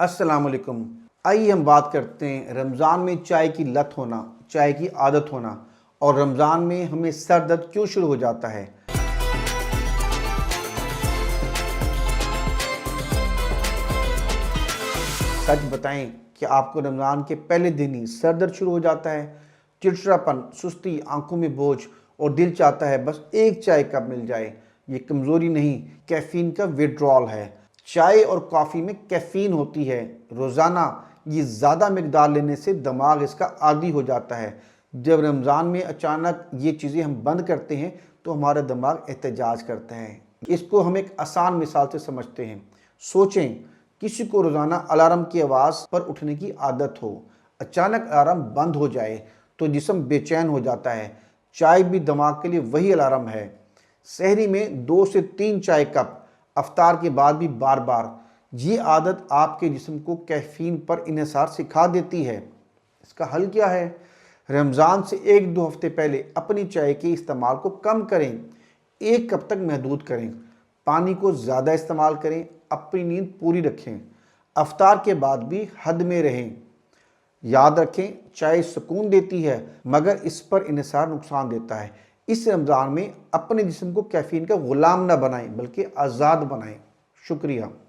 अस्सलाम वालेकुम। आइए हम बात करते हैं रमज़ान में चाय की लत होना, चाय की आदत होना और रमज़ान में हमें सर दर्द क्यों शुरू हो जाता है। सच बताएं कि आपको रमज़ान के पहले दिन ही सर दर्द शुरू हो जाता है, चिड़चिड़ापन, सुस्ती, आंखों में बोझ और दिल चाहता है बस एक चाय कप मिल जाए। ये कमज़ोरी नहीं, कैफ़ीन का विड्रॉल है। चाय और कॉफ़ी में कैफ़ीन होती है। रोज़ाना ये ज़्यादा मिकदार लेने से दिमाग इसका आदी हो जाता है। जब रमज़ान में अचानक ये चीज़ें हम बंद करते हैं तो हमारा दिमाग एहतजाज करता है। इसको हम एक आसान मिसाल से समझते हैं। सोचें, किसी को रोज़ाना अलार्म की आवाज़ पर उठने की आदत हो, अचानक अलार्म बंद हो जाए तो जिस्म बेचैन हो जाता है। चाय भी दिमाग के लिए वही अलार्म है। सहरी में 2 से 3 चाय कप, अफ्तार के बाद भी बार बार, ये आदत आपके जिस्म को कैफ़ीन पर इन्हिसार सिखा देती है। इसका हल क्या है? रमज़ान से 1-2 हफ्ते पहले अपनी चाय के इस्तेमाल को कम करें, 1 कप तक महदूद करें। पानी को ज़्यादा इस्तेमाल करें, अपनी नींद पूरी रखें। अफ्तार के बाद भी हद में रहें। याद रखें, चाय सुकून देती है मगर इस पर इन्हिसार नुकसान देता है। इस रमज़ान में अपने जिस्म को कैफ़ीन का गुलाम न बनाएं बल्कि आज़ाद बनाएं। शुक्रिया।